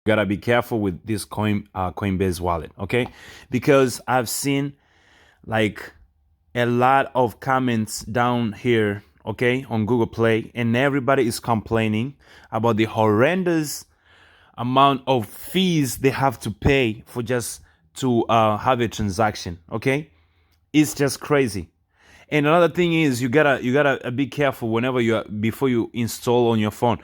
gotta be careful with this Coinbase wallet, okay? Because I've seen like a lot of comments down here, okay, on Google Play, and everybody is complaining about the horrendous amount of fees they have to pay for just to have a transaction, okay? It's just crazy. And another thing is you gotta be careful whenever before you install on your phone.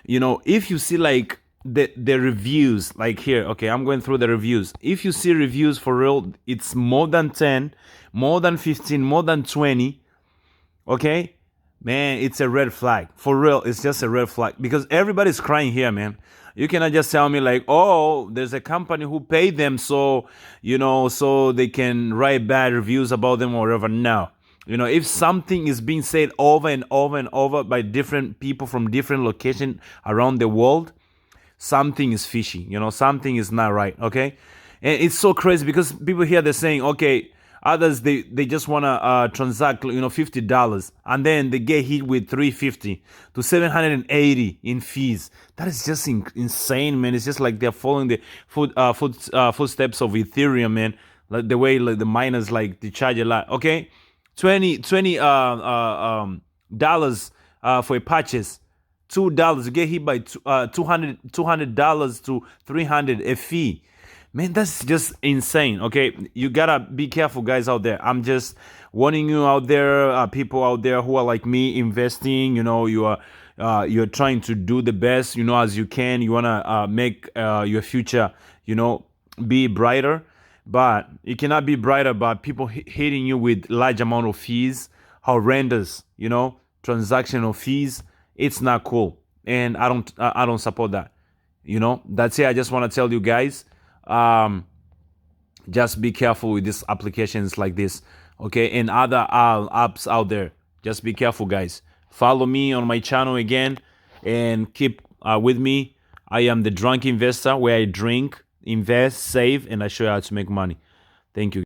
If you see like the reviews, like here, okay, I'm going through the reviews. If you see reviews for real, it's more than 10, more than 15, more than 20, okay, man, it's a red flag. For real, it's just a red flag because everybody's crying here, man. You cannot just tell me like, oh, there's a company who paid them so so they can write bad reviews about them or whatever. No. If something is being said over and over and over by different people from different locations around the world, something is fishy. Something is not right, okay? And it's so crazy because people here, they're saying, okay, others, they just want to transact, $50, and then they get hit with $350 to $780 in fees. That is just insane, man. It's just like they're following the footsteps of Ethereum, man. Like the way like the miners, like, they charge a lot, okay? $20 dollars for a purchase, $2 you get hit by $200 to $300 a fee. Man, that's just insane. Okay, you gotta be careful, guys out there. I'm just warning you out there, people out there who are like me, investing. You're trying to do the best, as you can. You wanna make your future, be brighter. But it cannot be brighter by people hitting you with large amount of fees, horrendous, transactional fees. It's not cool, and I don't support that. That's it. I just want to tell you guys, just be careful with these applications like this, okay, and other apps out there. Just be careful, guys. Follow me on my channel again, and keep with me. I am the Drunk Investor, where I drink, invest, save, and I show you how to make money. Thank you.